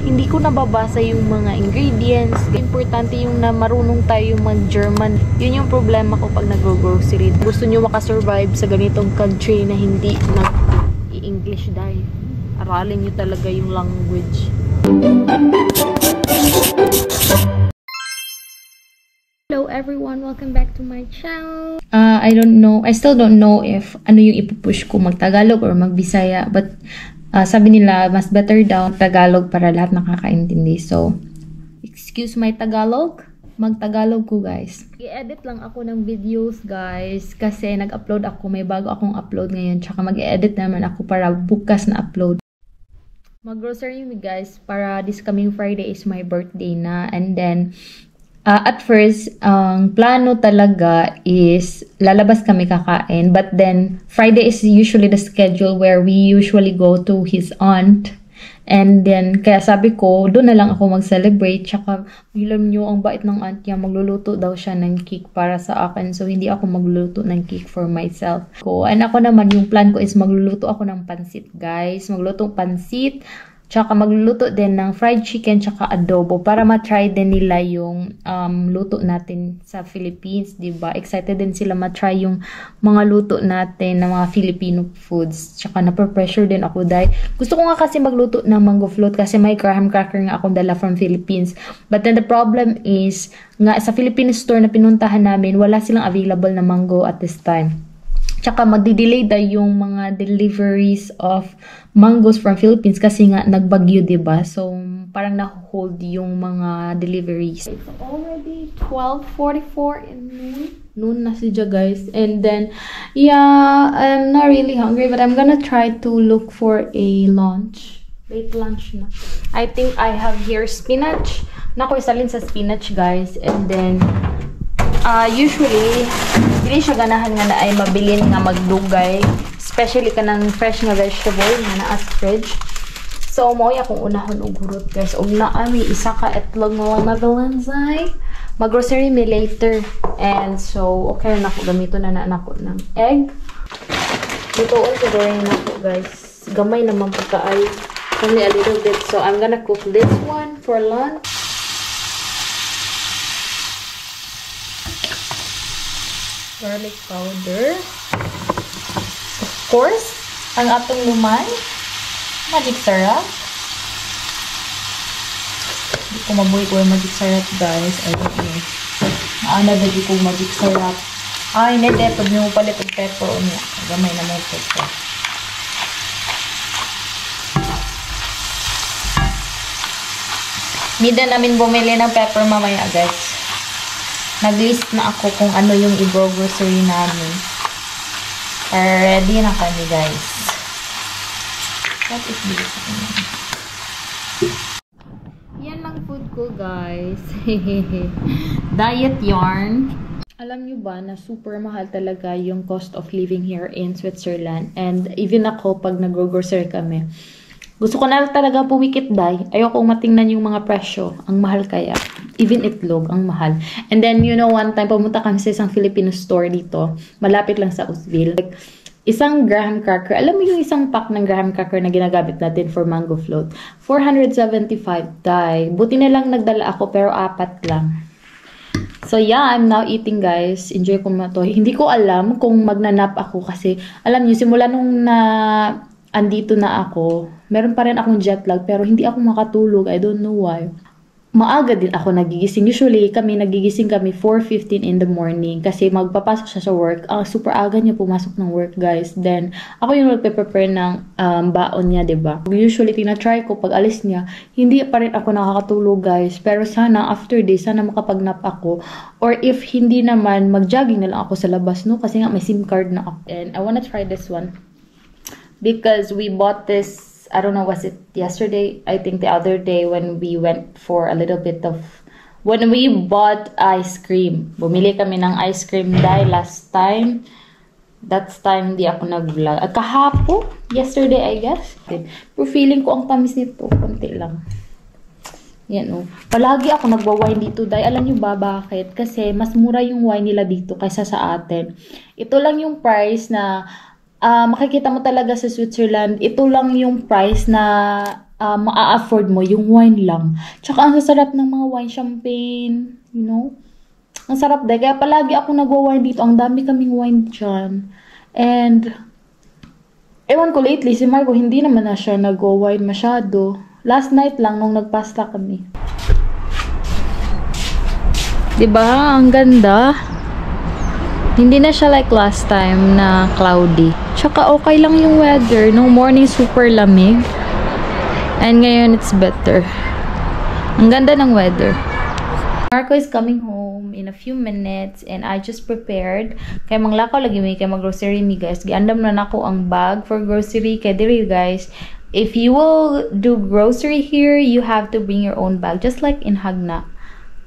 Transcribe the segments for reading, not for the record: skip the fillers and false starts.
hindi ko nababasa yung mga ingredients. Importante yung na marunong tayo mag-German. Yun yung problema ko pag nag-grocery. Gusto nyo makasurvive sa ganitong country na hindi nag-i-English dahil aralin nyo talaga yung language. Hello everyone, welcome back to my channel. I still don't know if ano yung ipupush ko, mag-Tagalog or mag-Bisaya, but sabi nila mas better daw Tagalog para lahat nakakaintindi. So, excuse my Tagalog, mag-Tagalog ko guys. I-edit lang ako ng videos guys kasi nag-upload ako, may bago akong upload ngayon, tsaka mag-edit naman ako para bukas na upload. Mag-grocery me guys para this coming Friday is my birthday na, and then at first, ang plano talaga is lalabas kami kakain. But then, Friday is usually the schedule where we usually go to his aunt. And then, kaya sabi ko, doon na lang ako mag-celebrate. Tsaka, alam nyo, ang bait ng aunt niya, magluluto daw siya ng cake para sa akin. So, hindi ako magluluto ng cake for myself. And ako naman, yung plan ko is magluluto ako ng pansit, guys. Magluluto pansit. Tsaka magluluto din ng fried chicken tsaka adobo para ma-try din nila yung luto natin sa Philippines, diba? Excited din sila ma-try yung mga luto natin ng mga Filipino foods. Tsaka na-pressure din ako dahil gusto ko nga kasi magluto ng mango float kasi may graham cracker nga akong dala from Philippines. But then the problem is nga sa Philippine store na pinuntahan namin, wala silang available na mango at this time. Tsaka magdi-delay daw yung mga deliveries of mangoes from Philippines kasi nga nagbagyo, diba? So, parang na-hold yung mga deliveries. It's already 12:44 in noon. Noon na siya, guys. And then, yeah, I'm not really hungry but I'm gonna try to look for a lunch. Late lunch na. I think I have here spinach. Naku, isalin sa spinach, guys. And then, usually, hindi siya ganahan nga na ay mabilin nga magdugay. Especially ka ng fresh nga vegetable nga na as fridge. So, mo akong unahon og hurot guys. Og naami isa ka etlog mga mabalansay. Mag-grocery me later. And so, okay na ako. Gamito na ako ng egg. Dito on siguro na ako guys. Gamay naman pagkaay. Only a little bit. So, I'm gonna cook this one for lunch. Garlic powder. Of course, ang atong lumay. Magic syrup. Hindi ko mabuhay ko yung magic syrup, guys. I don't know. Naana ba di ko magic syrup. Ay, hindi. Pag nyo palit ang pepper o niya. Gamay na mo pepper. Mida namin bumili ng pepper mamaya, guys. Nag-list na ako kung ano yung i-grocery namin. Ready na kami, guys. What is this? Yan lang food ko, guys. Diet yarn. Alam nyo ba na super mahal talaga yung cost of living here in Switzerland? And even ako, pag nag-grocery kami, gusto ko na talaga pumikit dahil ayoko matingnan yung mga presyo. Ang mahal kaya. Even itlog, ang mahal. And then, you know, one time, pumunta kami sa isang Filipino store dito. Malapit lang sa Usville. Like, isang graham cracker. Alam mo yung isang pack ng graham cracker na ginagamit natin for mango float? 475 dai. Buti na lang nagdala ako, pero 4 lang. So, yeah, I'm now eating, guys. Enjoy ko na to. Hindi ko alam kung magnanap ako kasi, alam nyo, simula nung andito na ako, meron pa rin akong jet lag, pero hindi ako makatulog. I don't know why. Maaga din ako nagigising. Usually, nagigising kami 4:15 in the morning kasi magpapasok siya sa work. Super aga niya pumasok ng work, guys. Then, ako yung nagpe-prepare ng baon niya, diba? Usually, tinatry ko pag alis niya, hindi pa rin ako nakakatulog, guys. Pero sana, after this, sana makapag-nap ako. Or if hindi naman, mag-jogging na lang ako sa labas, no? Kasi nga, may SIM card na ako. And I wanna try this one. Because we bought this, I don't know, was it yesterday? I think the other day when we went for a little bit of, when we bought ice cream. Bumili kami ng ice cream dahil last time. That's time hindi ako nag-vlog. At kahapon, yesterday I guess. Pero feeling ko ang tamis nito, konti lang. Yan o. Palagi ako nagwa-wine dito dahil alam nyo ba bakit? Kasi mas mura yung wine nila dito kaysa sa atin. Ito lang yung price na makikita mo talaga sa Switzerland, ito lang yung price na maa-afford mo, yung wine lang. Tsaka ang sasarap ng mga wine, champagne, you know? Ang sarap din. Kaya palagi ako nagwa-wine dito. Ang dami kaming wine dyan. And, ewan ko lately, si Marco, hindi naman na siya nagwa-wine masyado. Last night lang, nung nagpasta kami. Diba? Ang ganda. Hindi na siya like last time na cloudy. Tsaka okay lang yung weather. Nung morning, super lamig. And ngayon, it's better. Ang ganda ng weather. Marco is coming home in a few minutes and I just prepared. Kaya manglakaw lagi may kay mag-grocery mi guys. Giandam na nako ang bag for grocery. Kaya diri guys, if you will do grocery here, you have to bring your own bag. Just like in Hagna.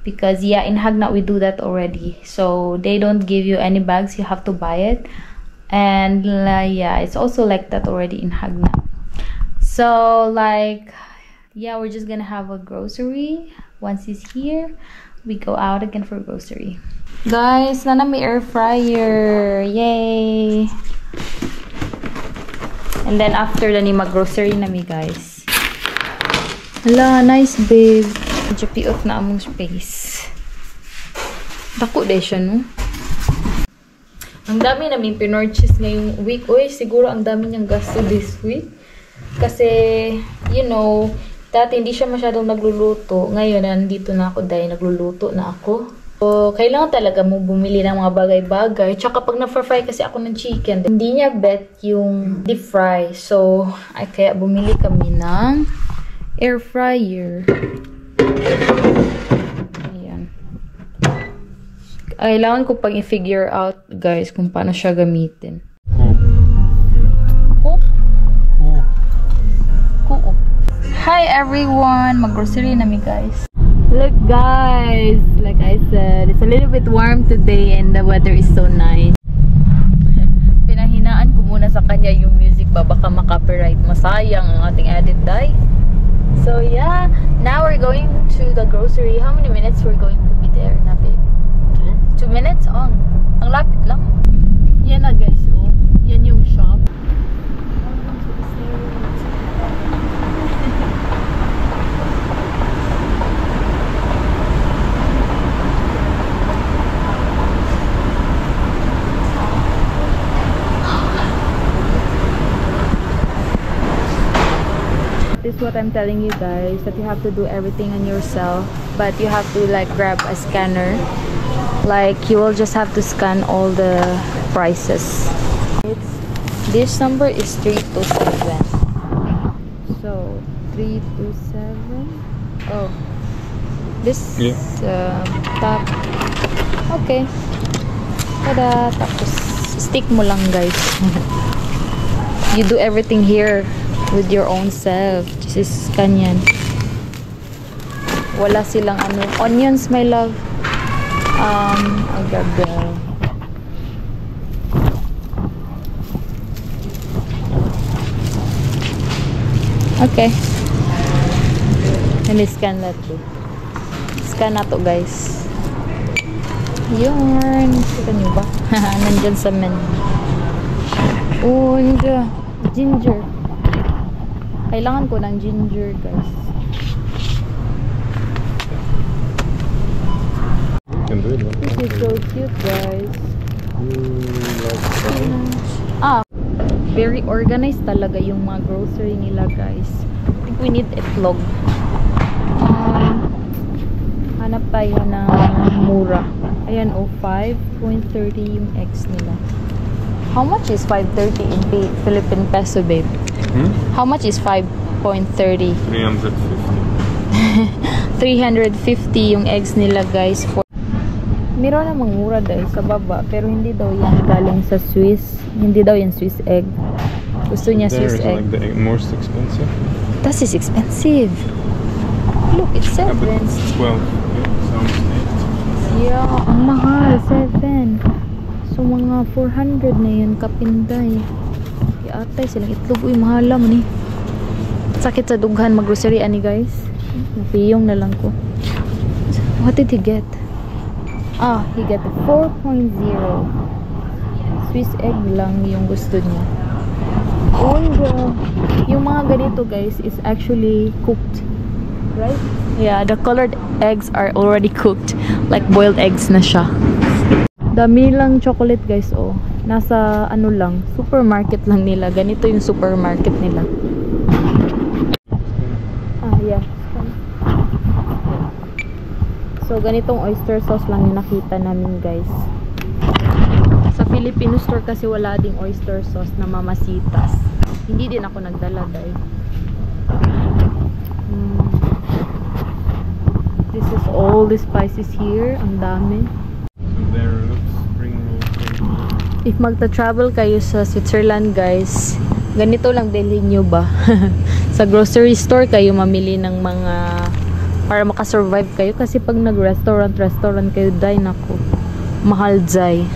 Because yeah, in Hagna we do that already. So they don't give you any bags. You have to buy it. And yeah, it's also like that already in Hagna. So like, yeah, we're just gonna have a grocery. Once he's here, we go out again for grocery. Guys, na may air fryer. Yay! And then after na ni mag-grocery na mi guys. Hala, nice babe. Medyo piot na among space. Dako de siya, no? Ang dami namin pinorchase ngayong week. Uy, siguro ang dami niyang gasto this week. Kasi, you know, dati hindi siya masyadong nagluluto. Ngayon, nandito na ako dahil nagluluto na ako. So, kailangan talaga mo bumili ng mga bagay-bagay. Tsaka pag na-fry kasi ako ng chicken, hindi niya bet yung deep fry. So, ay kaya bumili kami ng air fryer. Ayan. Kailangan ko pang i-figure out, guys, kung paano siya gamitin. Hi everyone! Mag-grocery namin guys. Look guys! Like I said, it's a little bit warm today and the weather is so nice. Pinahinaan ko muna sa kanya yung music ba, baka makapiright. Masayang ang ating edit dye. So yeah, now we're going to the grocery. How many minutes we're going to be there na babe? 2 minutes? Oh, ang lapit lang. Yan na guys, oh. Yan yung shop. This is what I'm telling you guys, that you have to do everything on yourself, but you have to like grab a scanner. Like you will just have to scan all the prices. This number is 327. So 327. Oh, this top. Okay. Tada. Tapos stick mo lang guys. You do everything here with your own self. This is kanyan. Wala silang ano. Onions, my love. Agad. Okay. And scan that too. Scan na to guys. Yun. Kita nyo ba? Nandyan sa menu. And ginger. Kailangan ko ng ginger guys. This is so cute guys. Very organized talaga yung mga grocery nila guys. I think we need itlog. Hanap tayo ng mura. Ayan, 5.30 yung eggs nila. How much is 5.30 in Philippine peso, babe? How much is 5.30? 350. 350 yung eggs nila guys. Meron namang mura dahil sa baba, pero hindi daw yan galing sa Swiss. Hindi daw yan Swiss egg. Gusto niya Swiss egg. Like the most expensive? That is expensive. Look, it's 7. Yeah, but it's 12. Yeah, ang mahal. 7. So, mga 400 na yun kapinday. Kaya atay silang itlog. Uy, mahala mo ni. Sakit sa dughan mag-grocery ani guys. Piyong na lang ko. What did he get? He got the 4.0. Swiss egg lang yung gusto niya. And yung mga ganito guys is actually cooked, right? Yeah, the colored eggs are already cooked, like boiled eggs na siya. Dami lang chocolate guys, oh. Nasa ano lang, supermarket lang nila. Ganito yung supermarket nila. Yeah. So ganitong oyster sauce lang yung nakita namin guys. Sa Filipino store kasi wala ding oyster sauce na mamasitas. Hindi din ako nagdala dahil. This is all the spices here. Ang dami. So there looks spring roll. If magta-travel kayo sa Switzerland guys, ganito lang bilhin nyo ba? Sa grocery store kayo mamili ng mga para makasurvive kayo kasi pag nag-restaurant kayo, dahil nako, mahal dahil.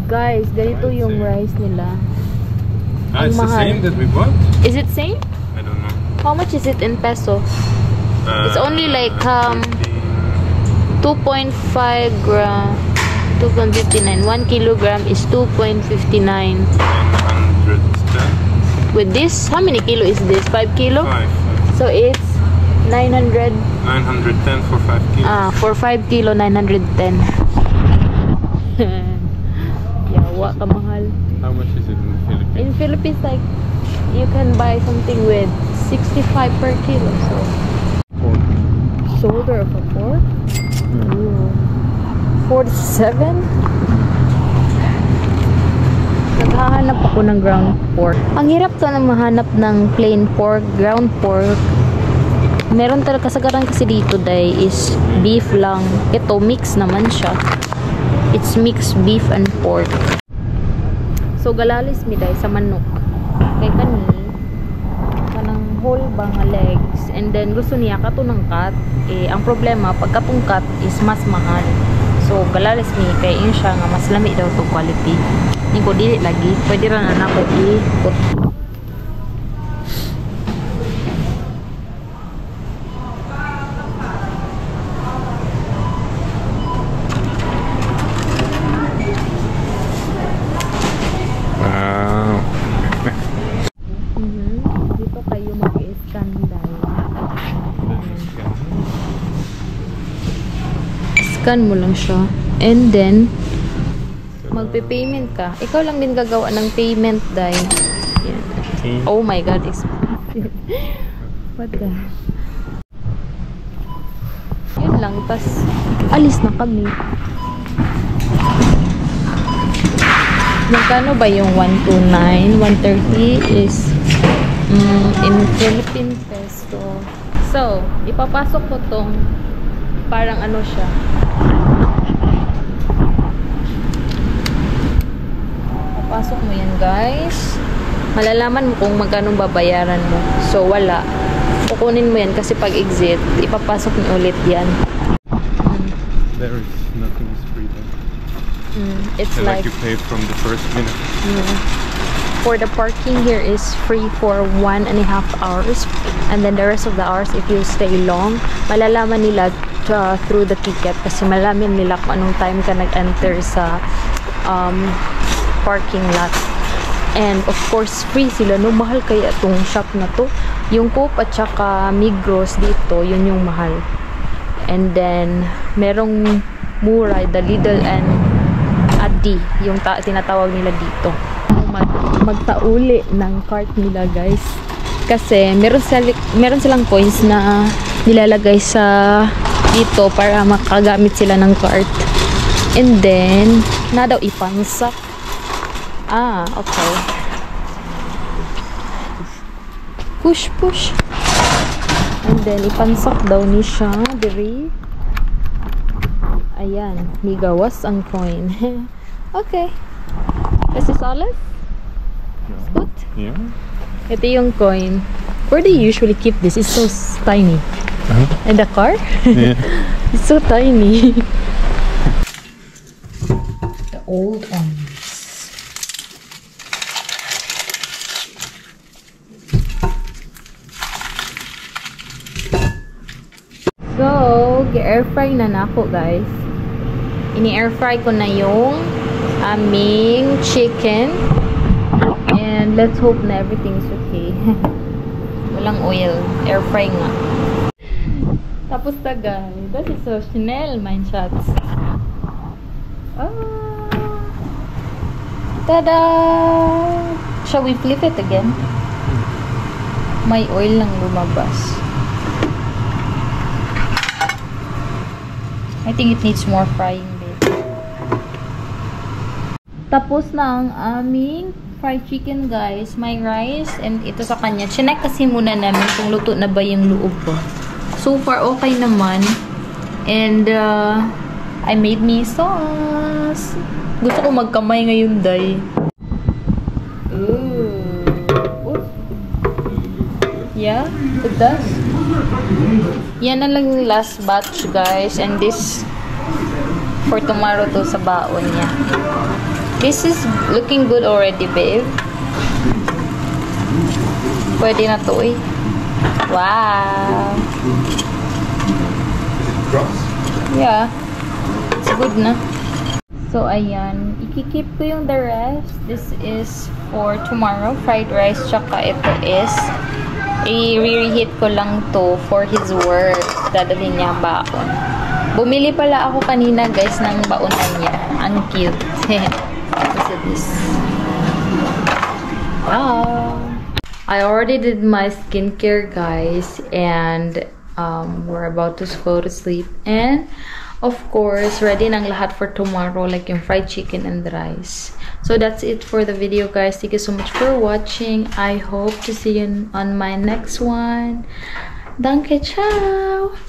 Guys, ganito yung rice nila. It's the same that we bought? Is it same? I don't know. How much is it in peso? It's only like 2.5 gram, 2.59. 1 kilogram is 2.59. 910. With this, how many kilo is this? 5 kilo? 5. So it's 900. 910 for 5 kilos. For 5 kilo, 910. Yawa ka mahal. How much is it in the Philippines? In Philippines, like, you can buy something with 65 per kilo. So, Pork. shoulder of a pork? Ooh. 47? Naghahanap ako ng ground pork. Ang hirap to na mahanap ng plain pork, ground pork. Meron talaga kasagaran kasi dito day is beef lang. Ito mix naman siya. It's mixed beef and pork. So galalis mi day sa manok. Kay kani kanang whole ba nga legs, and then gusto niya kato ng cut. Ang problema pagka pong cut is mas mahal. So galalis mi kay in siya nga mas lami daw to quality. Ni ko dili lagi, pwede ra na nako i-put. Wow. Dito kayo mag-i-scan dahil. Scan mo lang siya. And then, magpe-payment ka. Ikaw lang din gagawa ng payment dahil. Oh my god, expensive. What the? Yun lang, tas alis na kami. Magkano ba yung 129? 130 is in Philippine peso. So, ipapasok ko tong parang ano siya. Papasok mo yan guys. Malalaman mo kung magkano babayaran mo. So, wala. Kukunin mo yan kasi pag exit, ipapasok niyo ulit yan. There is nothing is free there. It's like you pay from the first minute. For the parking here is free for 1.5 hours, and then the rest of the hours if you stay long, malalaman nila through the ticket kasi malalaman nila kung anong time ka nag-enter sa parking lot. And of course free sila, no? Mahal kaya itong shop na to. Yung Coop at saka Migros dito, yun yung mahal. And then merong mura, the Lidl and Aldi, yung tinatawag nila dito. Magtauli ng cart nila guys, kasi meron silang coins na nilalagay sa dito para makagamit sila ng cart. And then na daw ipansak. Okay, push and then ipansak daw ni siya diri. Ayan, migawas ang coin. Okay. This is alles? Good? Yeah. Ito yung coin. Where do you usually keep this? It's so tiny. In the car? Yeah. It's so tiny. The old ones. So, air fry na nako guys. Ini-air fry ko na yung aming chicken. And let's hope na everything's okay. Walang oil. Air fry nga. Tapos tagay. That is so Chanel mine shots. Tada! Shall we flip it again? May oil lang lumabas. I think it needs more frying, babe. Tapos na ang aming fried chicken, guys. May rice and ito sa kanya. Chinek kasi muna namin kung luto na ba yung loob ko. So far, okay naman. And, I made me sauce. Gusto ko magkamay ngayon, day. Ooh. Yeah, it does. Yan na lang yung last batch, guys. And this, for tomorrow to sa baon niya. This is looking good already, babe. Pwede na to eh. Wow. Yeah. It's good na. So, ayan. Ikikip ko yung the rest. This is for tomorrow. Fried rice. Tsaka ito is i-reheat ko lang to for his work. Dadalhin niya ang baon. Bumili pala ako kanina, guys, ng baonan niya. Ang cute. Look at this. Wow. I already did my skincare, guys. And we're about to go to sleep. And of course, ready nang lahat for tomorrow, like yung fried chicken and rice. So that's it for the video, guys. Thank you so much for watching. I hope to see you on my next one. Danke, ciao!